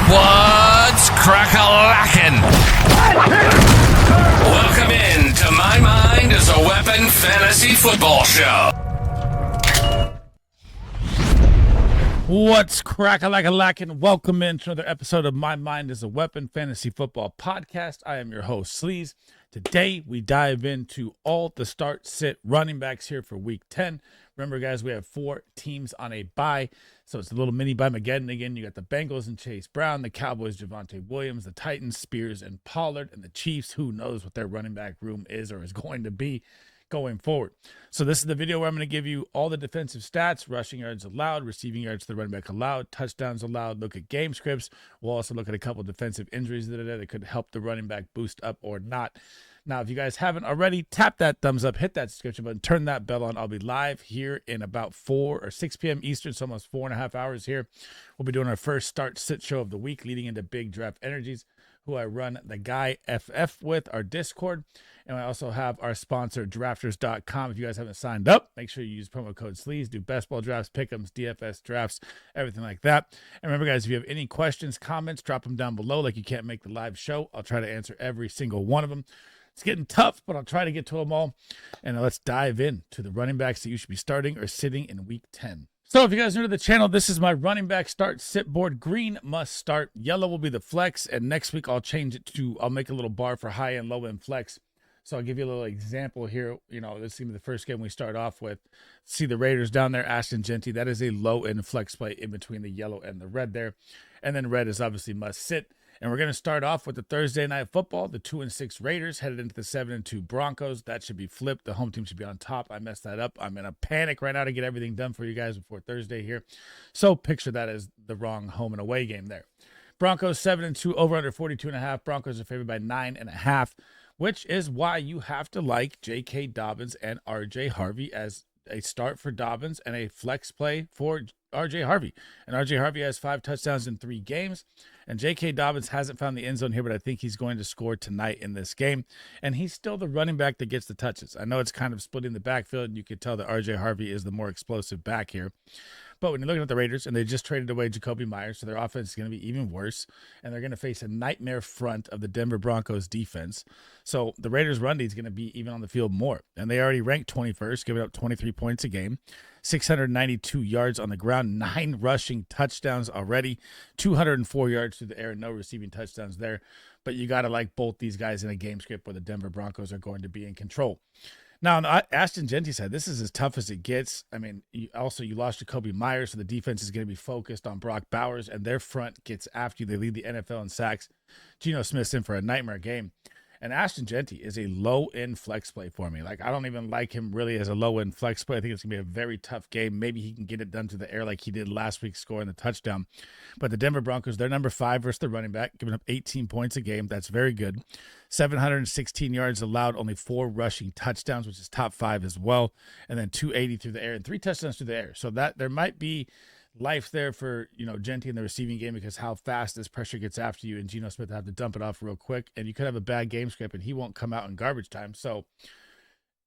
What's crack-a-lackin'? Welcome in to My Mind is a Weapon Fantasy Football Show. What's crack-a-lackin'? Welcome in to another episode of My Mind is a Weapon Fantasy Football Podcast. I am your host, Sleaze. Today, we dive into all the start-sit running backs here for Week 10. Remember, guys, we have 4 teams on a bye, so it's a little mini bye-mageddon again. You got the Bengals and Chase Brown, the Cowboys, Javonte Williams, the Titans, Spears and Pollard, and the Chiefs. Who knows what their running back room is or is going to be going forward. So this is the video where I'm going to give you all the defensive stats: rushing yards allowed, receiving yards to the running back allowed, touchdowns allowed, look at game scripts. We'll also look at a couple of defensive injuries that could help the running back boost up or not. Now, if you guys haven't already, tap that thumbs up, hit that subscription button, turn that bell on. I'll be live here in about 4 or 6 p.m. Eastern, so almost 4.5 hours here. We'll be doing our first start-sit show of the week leading into Big Draft Energies, who I run the Guy FF with, our Discord. And I also have our sponsor, drafters.com. If you guys haven't signed up, make sure you use promo code SLEAZE, do best ball drafts, pick'ems, DFS drafts, everything like that. And remember, guys, if you have any questions, comments, drop them down below. Like you can't make the live show, I'll try to answer every single one of them. It's getting tough, but I'll try to get to them all. And let's dive into the running backs that you should be starting or sitting in Week 10. So if you guys are new to the channel, this is my running back start sit board. Green must start, yellow will be the flex, and next week I'll change it to, I'll make a little bar for high and low end flex. So I'll give you a little example here. You know, this is going to be the first game we start off with. See the Raiders down there, Ashton Genty. That is a low end flex play in between the yellow and the red there. And then red is obviously must sit. And we're going to start off with the Thursday Night Football. The 2-6 Raiders headed into the 7-2 Broncos. That should be flipped. The home team should be on top. I messed that up. I'm in a panic right now to get everything done for you guys before Thursday here. So picture that as the wrong home and away game there. Broncos 7-2, over under 42.5. Broncos are favored by 9.5, which is why you have to like J.K. Dobbins and R.J. Harvey as a start for Dobbins and a flex play for R.J. Harvey. And R.J. Harvey has 5 touchdowns in 3 games. And J.K. Dobbins hasn't found the end zone here, but I think he's going to score tonight in this game. And he's still the running back that gets the touches. I know it's kind of splitting the backfield, and you could tell that R.J. Harvey is the more explosive back here. But when you're looking at the Raiders, and they just traded away Jacoby Myers, so their offense is going to be even worse. And they're going to face a nightmare front of the Denver Broncos defense. So the Raiders' run D is going to be even on the field more. And they already ranked 21st, giving up 23 points a game, 692 yards on the ground, 9 rushing touchdowns already, 204 yards through the air, no receiving touchdowns there. But you got to like both these guys in a game script where the Denver Broncos are going to be in control. Now, on Ashton Genty said, this is as tough as it gets. I mean, you lost Jacoby Myers, so the defense is going to be focused on Brock Bowers, and their front gets after you. They lead the NFL in sacks. Geno Smith's in for a nightmare game. And Ashton Genty is a low-end flex play for me. Like, I don't even like him really as a low-end flex play. I think it's going to be a very tough game. Maybe he can get it done to the air like he did last week, scoring the touchdown. But the Denver Broncos, they're number 5 versus the running back, giving up 18 points a game. That's very good. 716 yards allowed, only 4 rushing touchdowns, which is top 5 as well. And then 280 through the air and 3 touchdowns through the air. So that there might be life there for, Genty in the receiving game, because how fast this pressure gets after you, and Geno Smith have to dump it off real quick, and you could have a bad game script and he won't come out in garbage time. So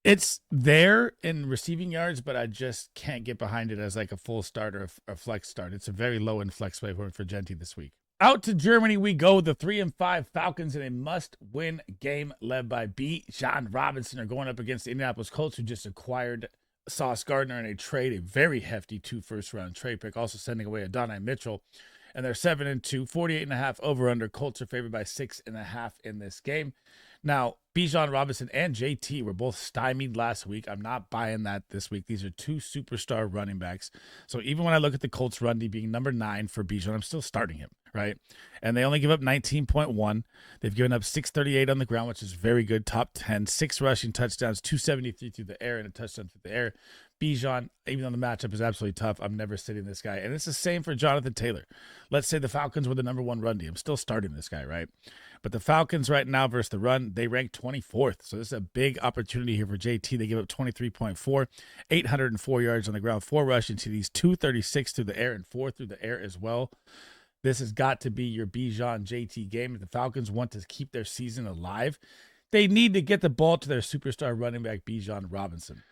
it's there in receiving yards, but I just can't get behind it as like a full start or a flex start. It's a very low end flex play for Genty this week. Out to Germany we go. The 3-5 Falcons in a must-win game led by Bijan Robinson are going up against the Indianapolis Colts, who just acquired Sauce Gardner in a trade, a very hefty 2 first-round trade pick, also sending away Adonai Mitchell. And they're 7-2, 48.5 over-under. Colts are favored by 6.5 in this game. Now, Bijan Robinson and JT were both stymied last week. I'm not buying that this week. These are 2 superstar running backs. So even when I look at the Colts run D being number 9 for Bijan, I'm still starting him, right? And they only give up 19.1. They've given up 638 on the ground, which is very good, top 10. 6 rushing touchdowns, 273 through the air, and a touchdown through the air. Bijan, even though the matchup is absolutely tough, I'm never sitting this guy. And it's the same for Jonathan Taylor. Let's say the Falcons were the number 1 run D. I'm still starting this guy, right? But the Falcons right now versus the run, they rank 24th. So this is a big opportunity here for JT. They give up 23.4, 804 yards on the ground, 4 rushing TDs, 236 through the air, and 4 through the air as well. This has got to be your Bijan JT game. If the Falcons want to keep their season alive, they need to get the ball to their superstar running back, Bijan Robinson.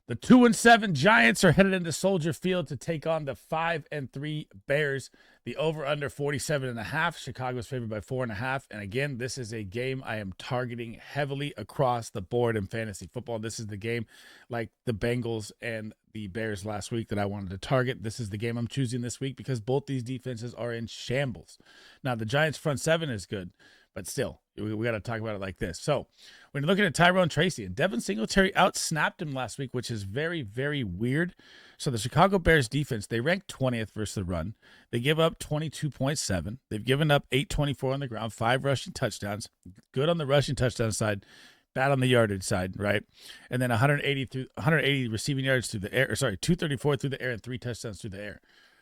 The 2-7 Giants are headed into Soldier Field to take on the 5-3 Bears. The over/under 47.5. Chicago's favored by 4.5. And again, this is a game I am targeting heavily across the board in fantasy football. This is the game, like the Bengals and the Bears last week, that I wanted to target. This is the game I'm choosing this week because both these defenses are in shambles. Now, the Giants' front seven is good, but still, we got to talk about it like this. So when you're looking at Tyrone Tracy, and Devin Singletary outsnapped him last week, which is very, very weird. So the Chicago Bears defense, they rank 20th versus the run. They give up 22.7. They've given up 824 on the ground, 5 rushing touchdowns. Good on the rushing touchdown side, bad on the yardage side, right? And then 180 receiving yards through the air, 234 through the air and 3 touchdowns through the air.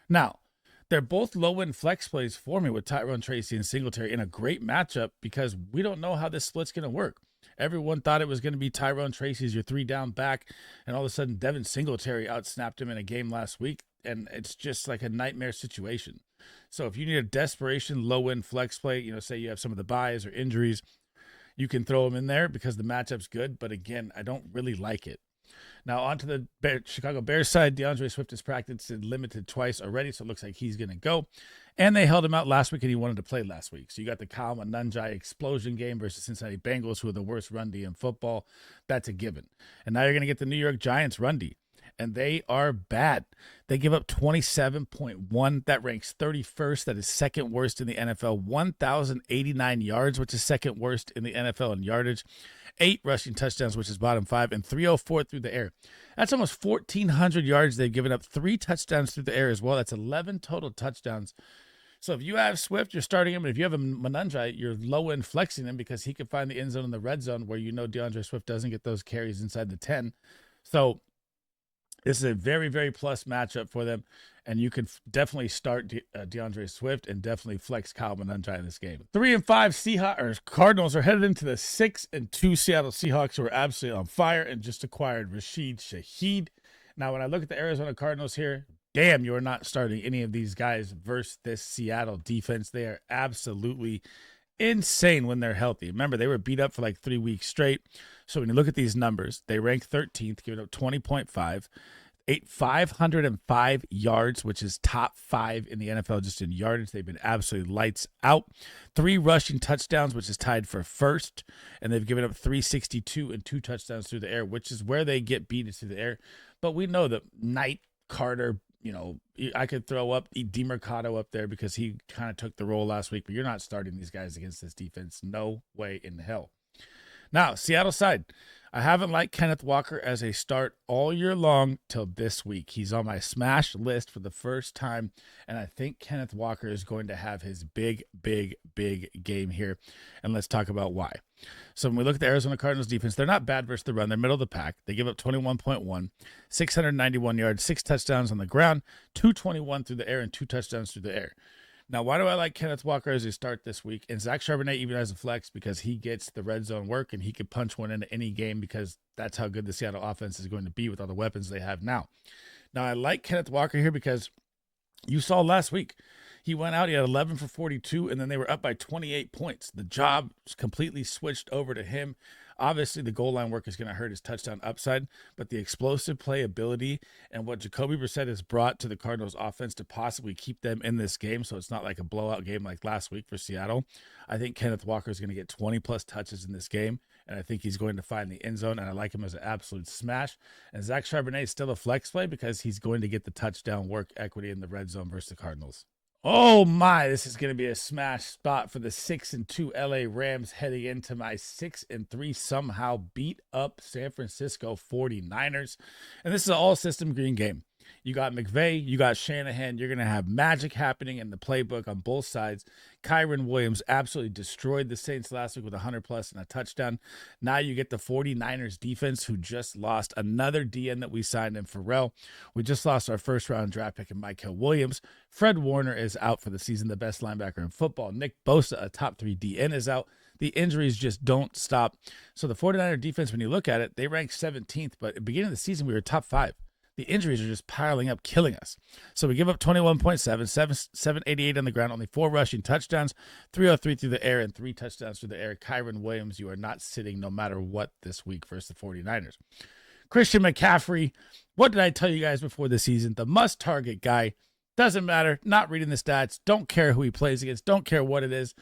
Now, they're both low-end flex plays for me with Tyrone Tracy and Singletary in a great matchup because we don't know how this split's going to work. Everyone thought it was going to be Tyrone Tracy as your 3-down back, and all of a sudden Devin Singletary outsnapped him in a game last week, and it's just like a nightmare situation. So if you need a desperation low-end flex play, say you have some of the buys or injuries, you can throw him in there because the matchup's good, but again, I don't really like it. Now, on to the Chicago Bears side. DeAndre Swift has practiced and limited twice already, so it looks like he's going to go. And they held him out last week, and he wanted to play last week. So you got the Kyle Manunjai explosion game versus Cincinnati Bengals, who are the worst run D in football. That's a given. And now you're going to get the New York Giants run D, and they are bad. They give up 27.1. That ranks 31st. That is second worst in the NFL. 1,089 yards, which is second worst in the NFL in yardage. 8 rushing touchdowns, which is bottom 5, and 304 through the air. That's almost 1,400 yards. They've given up 3 touchdowns through the air as well. That's 11 total touchdowns. So if you have Swift, you're starting him. And if you have a Manunjai, you're low-end flexing him because he can find the end zone and the red zone where DeAndre Swift doesn't get those carries inside the 10. So this is a very, very plus matchup for them, and you can definitely start DeAndre Swift and definitely flex Kyle Manunjai in this game. 3-5 Cardinals are headed into the 6-2 Seattle Seahawks, who are absolutely on fire and just acquired Rashid Shaheed. Now, when I look at the Arizona Cardinals here, damn, you are not starting any of these guys versus this Seattle defense. They are absolutely insane when they're healthy. Remember, they were beat up for like 3 weeks straight. So when you look at these numbers, they rank 13th, giving up 20.5, 505 yards, which is top 5 in the NFL just in yardage. They've been absolutely lights out. 3 rushing touchdowns, which is tied for first, and they've given up 362 and 2 touchdowns through the air, which is where they get beat through the air. But we know that Knight, Carter, I could throw up DeMercado up there because he kind of took the role last week, but you're not starting these guys against this defense. No way in hell. Now, Seattle side, I haven't liked Kenneth Walker as a start all year long till this week. He's on my smash list for the first time, and I think Kenneth Walker is going to have his big, big, big game here, and let's talk about why. So when we look at the Arizona Cardinals defense, they're not bad versus the run. They're middle of the pack. They give up 21.1, 691 yards, 6 touchdowns on the ground, 221 through the air, and 2 touchdowns through the air. Now, why do I like Kenneth Walker as a start this week? And Zach Charbonnet even has a flex because he gets the red zone work and he could punch one into any game because that's how good the Seattle offense is going to be with all the weapons they have now. Now, I like Kenneth Walker here because you saw last week, he went out, he had 11 for 42, and then they were up by 28 points. The job completely switched over to him. Obviously, the goal line work is going to hurt his touchdown upside, but the explosive playability and what Jacoby Brissett has brought to the Cardinals offense to possibly keep them in this game, so it's not like a blowout game like last week for Seattle. I think Kenneth Walker is going to get 20-plus touches in this game, and I think he's going to find the end zone, and I like him as an absolute smash. And Zach Charbonnet is still a flex play because he's going to get the touchdown work equity in the red zone versus the Cardinals. Oh my, this is going to be a smash spot for the 6-2 LA Rams heading into my 6-3 somehow beat up San Francisco 49ers. And this is an all system green game. You got McVay, you got Shanahan. You're going to have magic happening in the playbook on both sides. Kyren Williams absolutely destroyed the Saints last week with 100+ and a touchdown. Now you get the 49ers defense, who just lost another DN that we signed in Pharrell. We just lost our first-round draft pick in Michael Williams. Fred Warner is out for the season, the best linebacker in football. Nick Bosa, a top 3 DN, is out. The injuries just don't stop. So the 49er defense, when you look at it, they rank 17th, but at the beginning of the season, we were top 5. The injuries are just piling up, killing us. So we give up 21.7, 788 on the ground, only 4 rushing touchdowns, 303 through the air, and 3 touchdowns through the air. Kyren Williams, you are not sitting no matter what this week versus the 49ers. Christian McCaffrey, what did I tell you guys before the season? The must-target guy. Doesn't matter. Not reading the stats. Don't care who he plays against. Don't care what it is.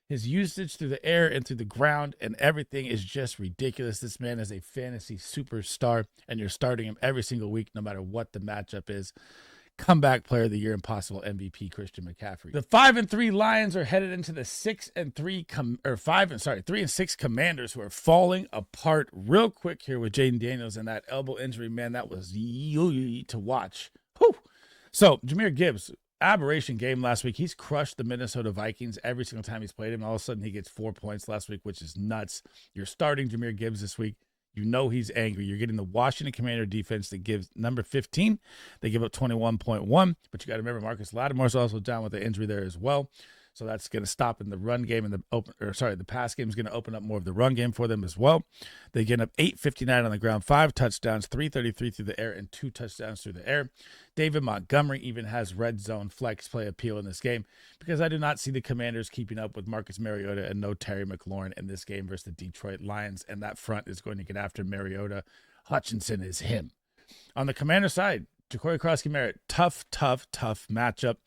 His usage through the air and through the ground and everything is just ridiculous. This man is a fantasy superstar, and you're starting him every single week, no matter what the matchup is. Comeback player of the year and possible MVP Christian McCaffrey. The 5-3 Lions are headed into the 3-6 Commanders, who are falling apart real quick here with Jaden Daniels and that elbow injury. Man, that was to watch. Whew. So Jahmyr Gibbs, aberration game last week. He's crushed the Minnesota Vikings every single time he's played him. All of a sudden he gets 4 points last week, which is nuts. You're starting Jahmyr Gibbs this week. You know he's angry. You're getting the Washington Commander defense that gives number 15. They give up 21.1. But you got to remember Marcus Lattimore's also down with the injury there as well. So that's going to stop in the run game, and the pass game is going to open up more of the run game for them as well. They get up 859 on the ground, 5 touchdowns, 333 through the air, and 2 touchdowns through the air. David Montgomery even has red zone flex play appeal in this game because I do not see the Commanders keeping up with Marcus Mariota and no Terry McLaurin in this game versus the Detroit Lions, and that front is going to get after Mariota. Hutchinson is him. On the Commander side, Ja'Cory Crosby-Merritt, tough matchup.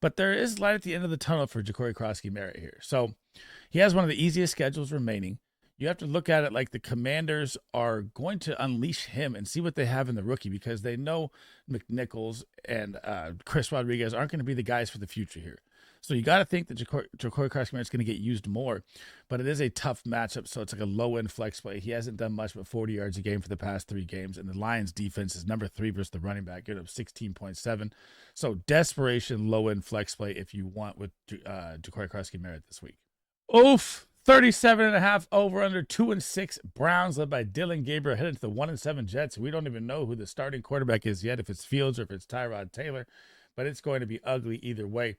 But there is light at the end of the tunnel for Ja'Cory Crosby-Merritt here. So he has one of the easiest schedules remaining. You have to look at it like the Commanders are going to unleash him and see what they have in the rookie, because they know McNichols and Chris Rodriguez aren't going to be the guys for the future here. So you got to think that Ja'Cory Crosby-Merritt is going to get used more, but it is a tough matchup, so it's like a low-end flex play. He hasn't done much but 40 yards a game for the past 3 games, and the Lions' defense is number 3 versus the running back, giving up 16.7. So desperation, low-end flex play if you want with Ja'Cory Crosby-Merritt this week. Oof! 37.5 over under 2-6 Browns led by Dylan Gabriel headed to the 1-7 Jets. We don't even know who the starting quarterback is yet, if it's Fields or if it's Tyrod Taylor, but it's going to be ugly either way.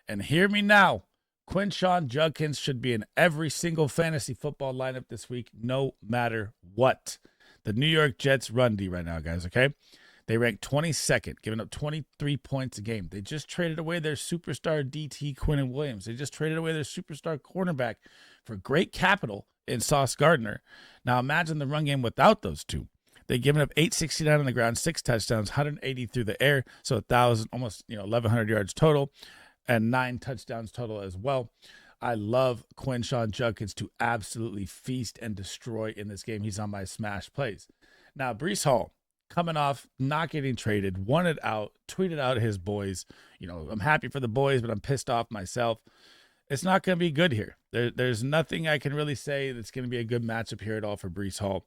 And hear me now, Quinshon Judkins should be in every single fantasy football lineup this week, no matter what. The New York Jets run D right now, guys, okay? They rank 22nd, giving up 23 points a game. They just traded away their superstar DT Quinnen Williams. They just traded away their superstar cornerback for great capital in Sauce Gardner. Now imagine the run game without those two. They've given up 869 on the ground, 6 touchdowns, 180 through the air, so 1,000, almost 1,100 yards total, and 9 touchdowns total as well. I love Quinshon Judkins to absolutely feast and destroy in this game. He's on my smash plays. Now, Breece Hall, coming off not getting traded, wanted out, tweeted out his boys. I'm happy for the boys, but I'm pissed off myself. It's not going to be good here. There's nothing I can really say that's going to be a good matchup here at all for Breece Hall.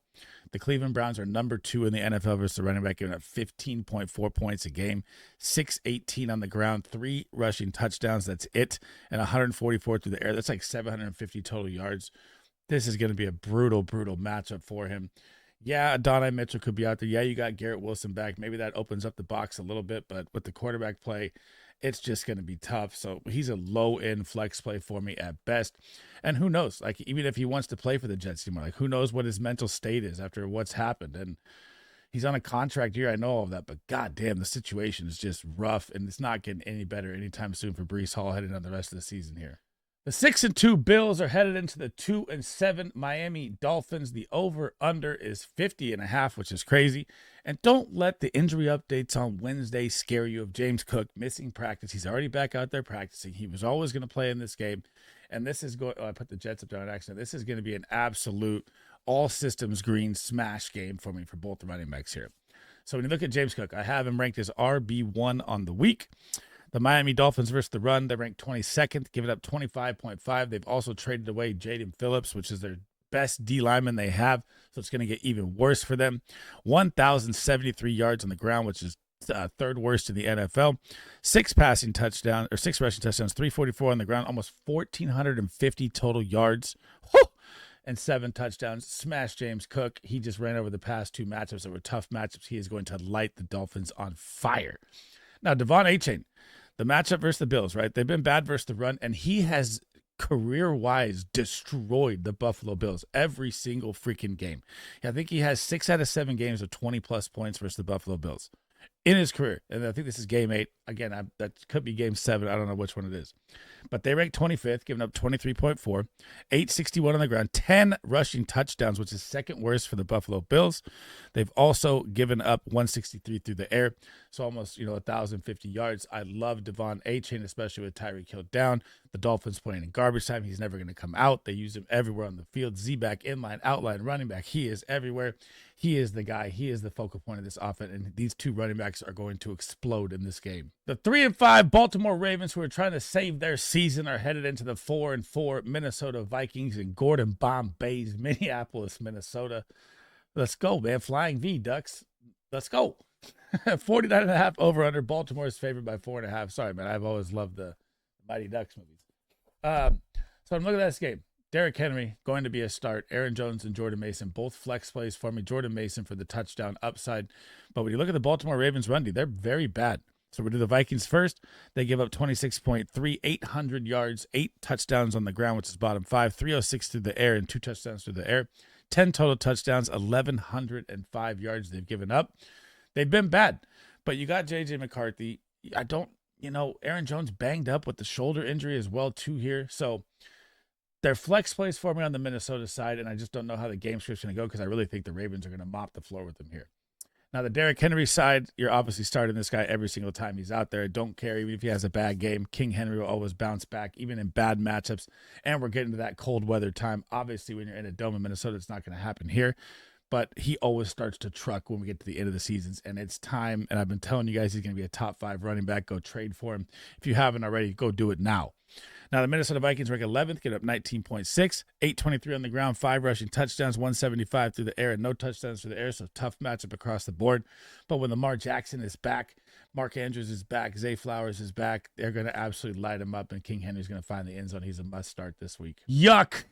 The Cleveland Browns are number 2 in the NFL versus the running back, giving up 15.4 points a game, 618 on the ground, 3 rushing touchdowns. That's it, and 144 through the air. That's like 750 total yards. This is going to be a brutal matchup for him. Yeah, Adonai Mitchell could be out there. Yeah, you got Garrett Wilson back. Maybe that opens up the box a little bit, but with the quarterback play, it's just going to be tough. So he's a low-end flex play for me at best. And who knows? Like, even if he wants to play for the Jets anymore, like, who knows what his mental state is after what's happened. And he's on a contract year. I know all of that, but goddamn, the situation is just rough, and it's not getting any better anytime soon for Breece Hall heading on the rest of the season here. The 6-2 Bills are headed into the 2-7 Miami Dolphins. The over-under is 50.5, which is crazy. And don't let the injury updates on Wednesday scare you of James Cook missing practice. He's already back out there practicing. He was always going to play in this game. And this is going, I put the Jets up there on accident. This is going to be an absolute all systems green smash game for me for both the running backs here. So when you look at James Cook, I have him ranked as RB1 on the week. The Miami Dolphins versus the run, they rank 22nd, giving up 25.5. They've also traded away Jaden Phillips, which is their best D lineman they have, so it's going to get even worse for them. 1,073 yards on the ground, which is third worst in the NFL. 6 rushing touchdowns, 344 on the ground, almost 1,450 total yards. Whew! And 7 touchdowns. Smash James Cook. He just ran over the past 2 matchups that were tough matchups. He is going to light the Dolphins on fire. Now, Devon Achane, the matchup versus the Bills, right? They've been bad versus the run, and he has career-wise destroyed the Buffalo Bills every single freaking game. I think he has 6 out of 7 games of 20-plus points versus the Buffalo Bills. in his career. And I think this is game 8. Again, that could be game 7. I don't know which one it is. But they ranked 25th, giving up 23.4, 861 on the ground, 10 rushing touchdowns, which is second worst for the Buffalo Bills. They've also given up 163 through the air, so almost 1,050 yards. I love Devon Achane, especially with Tyreek Hill down. The Dolphins playing in garbage time. He's never going to come out. They use him everywhere on the field. Z-back, inline, outline, running back. He is everywhere. He is the guy. He is the focal point of this offense, and these two running backs are going to explode in this game. The 3-5 Baltimore Ravens, who are trying to save their season, are headed into the 4-4 Minnesota Vikings in Gordon Bombay's Minneapolis, Minnesota. Let's go, man. Flying V, Ducks. Let's go. 49.5 over under. Baltimore is favored by 4.5. Sorry, man. I've always loved the Mighty Ducks movies. So I'm looking at this game. Derrick Henry going to be a start. Aaron Jones and Jordan Mason, both flex plays for me. Jordan Mason for the touchdown upside. But when you look at the Baltimore Ravens run D, they're very bad. So we do the Vikings first. They give up 26.3, 800 yards, 8 touchdowns on the ground, which is bottom 5, 306 through the air, and 2 touchdowns through the air. 10 total touchdowns, 1,105 yards they've given up. They've been bad. But you got J.J. McCarthy. Aaron Jones banged up with the shoulder injury as well, too, here. So they're flex plays for me on the Minnesota side, and I just don't know how the game script's going to go because I really think the Ravens are going to mop the floor with them here. Now, the Derrick Henry side, you're obviously starting this guy every single time he's out there. I don't care. Even if he has a bad game, King Henry will always bounce back, even in bad matchups. And we're getting to that cold weather time. Obviously, when you're in a dome in Minnesota, it's not going to happen here. But he always starts to truck when we get to the end of the seasons, and it's time. And I've been telling you guys he's going to be a top 5 running back. Go trade for him. If you haven't already, go do it now. Now, the Minnesota Vikings rank 11th, get up 19.6, 823 on the ground, 5 rushing touchdowns, 175 through the air, and no touchdowns through the air, so tough matchup across the board. But when Lamar Jackson is back, Mark Andrews is back, Zay Flowers is back, they're going to absolutely light him up, and King Henry's going to find the end zone. He's a must-start this week. Yuck!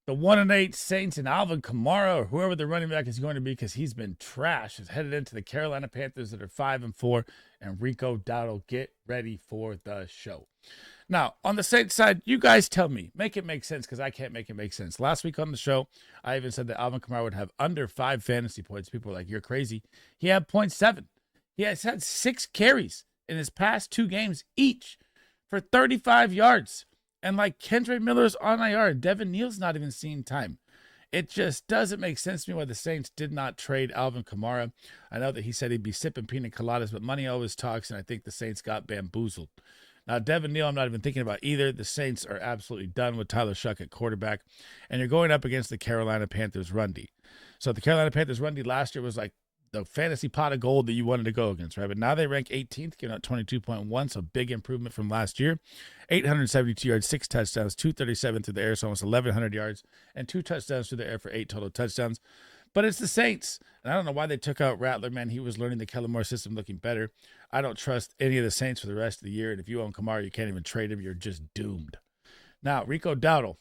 The 1-8 Saints and Alvin Kamara, or whoever the running back is going to be, because he's been trash, is headed into the Carolina Panthers that are 5-4, and Rico Dowdle, get ready for the show. Now, on the Saints side, you guys tell me. Make it make sense, because I can't make it make sense. Last week on the show, I even said that Alvin Kamara would have under 5 fantasy points. People were like, you're crazy. He had 0.7. He has had 6 carries in his past 2 games each for 35 yards. And like Kendre Miller's on IR, Devin Neal's not even seeing time. It just doesn't make sense to me why the Saints did not trade Alvin Kamara. I know that he said he'd be sipping pina coladas, but money always talks, and I think the Saints got bamboozled. Now, Devin Neal, I'm not even thinking about either. The Saints are absolutely done with Tyler Shuck at quarterback, and you're going up against the Carolina Panthers run D. So the Carolina Panthers run D last year was like the fantasy pot of gold that you wanted to go against, right? But now they rank 18th, giving out 22.1, so big improvement from last year. 872 yards, 6 touchdowns, 237 through the air, so almost 1,100 yards, and 2 touchdowns through the air for 8 total touchdowns. But it's the Saints, and I don't know why they took out Rattler, man. He was learning the Kellen Moore system, looking better. I don't trust any of the Saints for the rest of the year, and if you own Kamara, you can't even trade him. You're just doomed. Now, Rico Dowdle,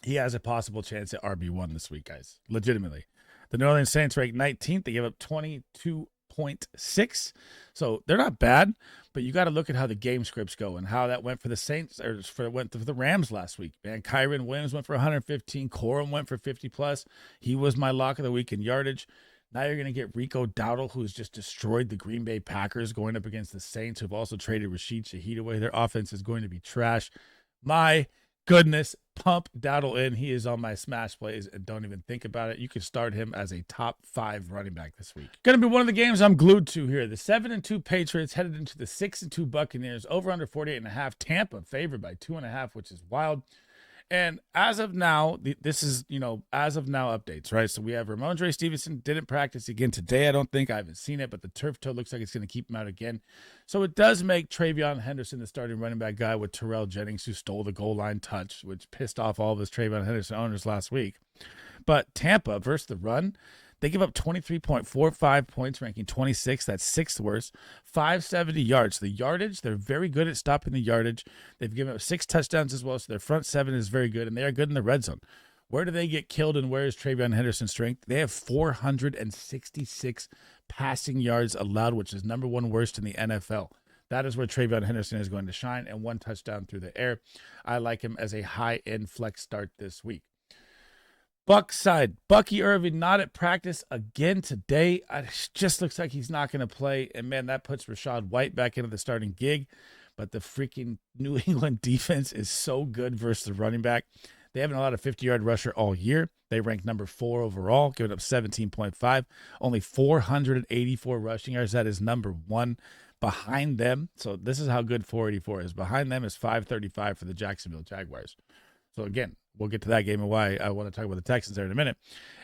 he has a possible chance at RB1 this week, guys, legitimately. The New Orleans Saints rank 19th. They give up 22.6. So they're not bad, but you got to look at how the game scripts go and how that went for the Saints, or went for the Rams last week. Man, Kyron Williams went for 115. Corum went for 50+. He was my lock of the week in yardage. Now you're going to get Rico Dowdle, who's just destroyed the Green Bay Packers, going up against the Saints, who've also traded Rashid Shaheed away. Their offense is going to be trash. My goodness, pump Dowdle in. He is on my smash plays, and don't even think about it. You can start him as a top 5 running back this week. Going to be one of the games I'm glued to here. The 7-2 Patriots headed into the 6-2 Buccaneers. Over under 48.5. Tampa favored by 2.5, which is wild. And as of now, this is, as of now updates, right? So we have Ramondre Stevenson didn't practice again today. I don't think. I haven't seen it, but the turf toe looks like it's going to keep him out again. So it does make Travion Henderson the starting running back guy with Terrell Jennings, who stole the goal line touch, which pissed off all of his Travion Henderson owners last week. But Tampa versus the run, they give up 23.45 points, ranking 26th. That's 6th worst. 570 yards. The yardage, they're very good at stopping the yardage. They've given up 6 touchdowns as well, so their front 7 is very good, and they are good in the red zone. Where do they get killed, and where is Travion Henderson's strength? They have 466 passing yards allowed, which is number 1 worst in the NFL. That is where Travion Henderson is going to shine, and 1 touchdown through the air. I like him as a high-end flex start this week. Bucks side, Bucky Irving not at practice again today. It just looks like he's not going to play. And man, that puts Rachaad White back into the starting gig. But the freaking New England defense is so good versus the running back. They haven't allowed a 50-yard rusher all year. They rank number 4 overall, giving up 17.5. Only 484 rushing yards. That is number 1 behind them. So this is how good 484 is. Behind them is 535 for the Jacksonville Jaguars. So again, we'll get to that game and why I want to talk about the Texans there in a minute.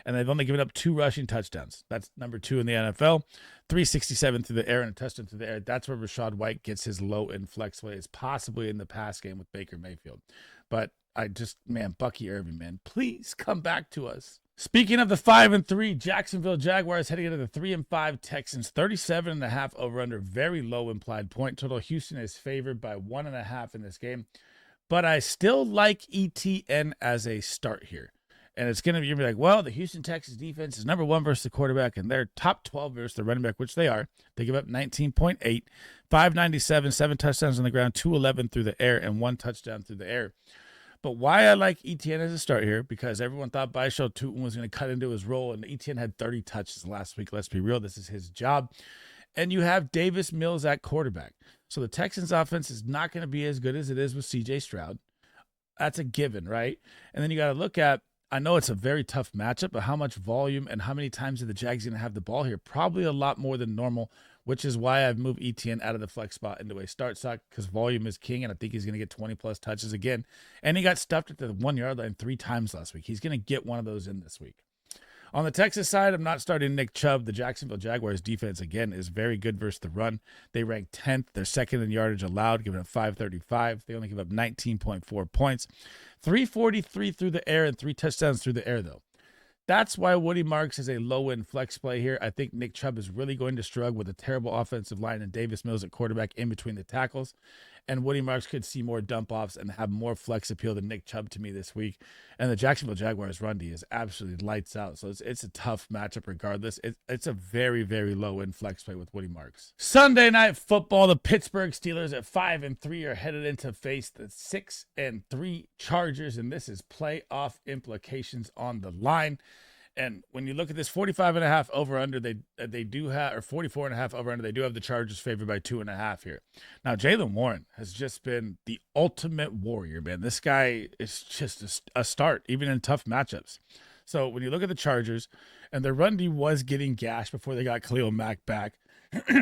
And they've only given up 2 rushing touchdowns. That's number 2 in the NFL. 367 through the air and a touchdown through the air. That's where Rachaad White gets his low-end flex play. It's possibly in the pass game with Baker Mayfield. But Bucky Irving, man, please come back to us. Speaking of the 5-3 Jacksonville Jaguars heading into the 3-5 Texans, 37.5 over/under, very low implied point total. Houston is favored by 1.5 in this game. But I still like ETN as a start here. And it's going to be, you're gonna be like, well, the Houston Texans defense is number 1 versus the quarterback, and they're top 12 versus the running back, which they are. They give up 19.8, 597, 7 touchdowns on the ground, 211 through the air, and 1 touchdown through the air. But why I like ETN as a start here, because everyone thought Bishop Tootin was going to cut into his role, and ETN had 30 touches last week. Let's be real. This is his job. And you have Davis Mills at quarterback. So the Texans offense is not going to be as good as it is with CJ Stroud. That's a given, right? And then you got to look at, I know it's a very tough matchup, but how much volume and how many times are the Jags going to have the ball here? Probably a lot more than normal, which is why I've moved ETN out of the flex spot into a start stock, because volume is king, and I think he's going to get 20-plus touches again. And he got stuffed at the 1-yard line 3 times last week. He's going to get one of those in this week. On the Texas side, I'm not starting Nick Chubb. The Jacksonville Jaguars defense, again, is very good versus the run. They rank 10th. They're second in yardage allowed, giving up 535. They only give up 19.4 points. 343 through the air and 3 touchdowns through the air, though. That's why Woody Marks is a low-end flex play here. I think Nick Chubb is really going to struggle with a terrible offensive line and Davis Mills at quarterback in between the tackles. And Woody Marks could see more dump-offs and have more flex appeal than Nick Chubb to me this week. And the Jacksonville Jaguars run D is absolutely lights out. So it's a tough matchup regardless. It's a very, very low-end flex play with Woody Marks. Sunday Night Football, the Pittsburgh Steelers at 5-3 are headed in to face the 6-3 Chargers. And this is playoff implications on the line. And when you look at this 45.5 over under, they do have, or 44.5 over under, they do have the Chargers favored by 2.5 here. Now, Jaylen Warren has just been the ultimate warrior, man. This guy is just a start, even in tough matchups. So when you look at the Chargers, and their run D was getting gashed before they got Khalil Mack back.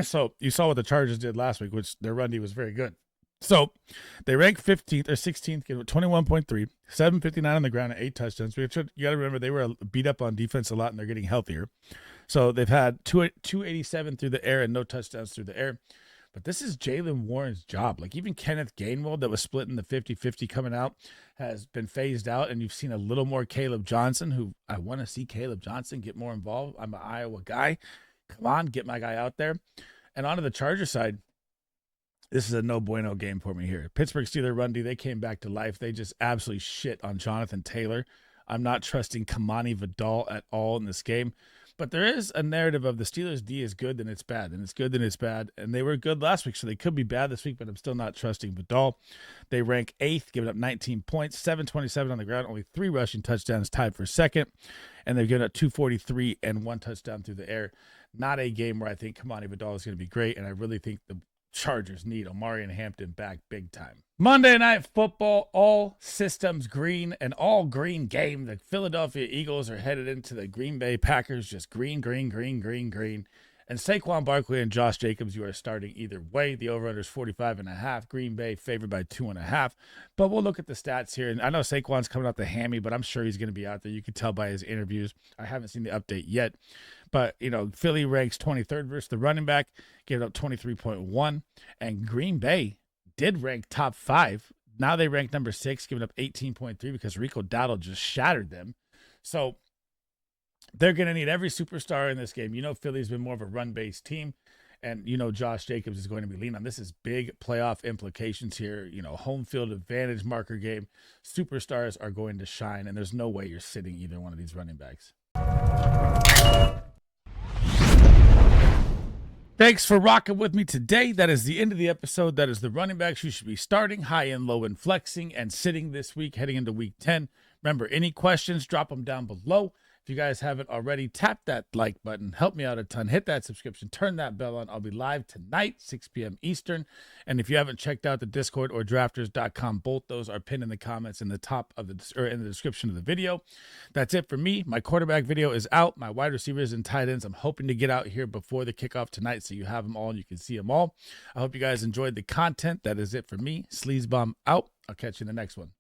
So you saw what the Chargers did last week, which their run D was very good. So they rank 15th or 16th, 21.3, 759 on the ground and 8 touchdowns. You got to remember they were beat up on defense a lot and they're getting healthier. So they've had 287 through the air and no touchdowns through the air. But this is Jaylen Warren's job. Like even Kenneth Gainwell that was splitting the 50-50 coming out has been phased out. And you've seen a little more Caleb Johnson, who I want to see Caleb Johnson get more involved. I'm an Iowa guy. Come on, get my guy out there. And onto the Charger side. This is a no bueno game for me here. Pittsburgh Steelers run D, they came back to life. They just absolutely shit on Jonathan Taylor. I'm not trusting Kamani Vidal at all in this game. But there is a narrative of the Steelers D is good, then it's bad. And it's good, then it's bad. And they were good last week, so they could be bad this week, but I'm still not trusting Vidal. They rank 8th, giving up 19 points, 727 on the ground, only 3 rushing touchdowns, tied for second. And they've given up 243 and 1 touchdown through the air. Not a game where I think Kamani Vidal is going to be great, and I really think the Chargers need Omari and Hampton back big time. Monday Night Football, all systems green, an all green game. The Philadelphia Eagles are headed into the Green Bay Packers, just green, green, green, green, green. And Saquon Barkley and Josh Jacobs, you are starting either way. The over-under is 45.5. Green Bay favored by 2.5. But we'll look at the stats here. And I know Saquon's coming off the hammy, but I'm sure he's going to be out there. You can tell by his interviews. I haven't seen the update yet. But, Philly ranks 23rd versus the running back, gave up 23.1. And Green Bay did rank top 5. Now they rank number 6, giving up 18.3 because Rico Dowdle just shattered them. So they're going to need every superstar in this game. Philly's been more of a run-based team. And, Josh Jacobs is going to be lean on. This is big playoff implications here. Home field advantage marker game. Superstars are going to shine, and there's no way you're sitting either one of these running backs. Thanks for rocking with me today. That is the end of the episode. That is the running backs you should be starting, high and low and flexing and sitting this week, heading into week 10. Remember, any questions, drop them down below. If you guys haven't already, tap that like button. Help me out a ton. Hit that subscription. Turn that bell on. I'll be live tonight, 6 p.m. Eastern. And if you haven't checked out the Discord or drafters.com, both those are pinned in the comments in the top of in the description of the video. That's it for me. My quarterback video is out. My wide receivers and tight ends, I'm hoping to get out here before the kickoff tonight so you have them all and you can see them all. I hope you guys enjoyed the content. That is it for me. Sleazebomb out. I'll catch you in the next one.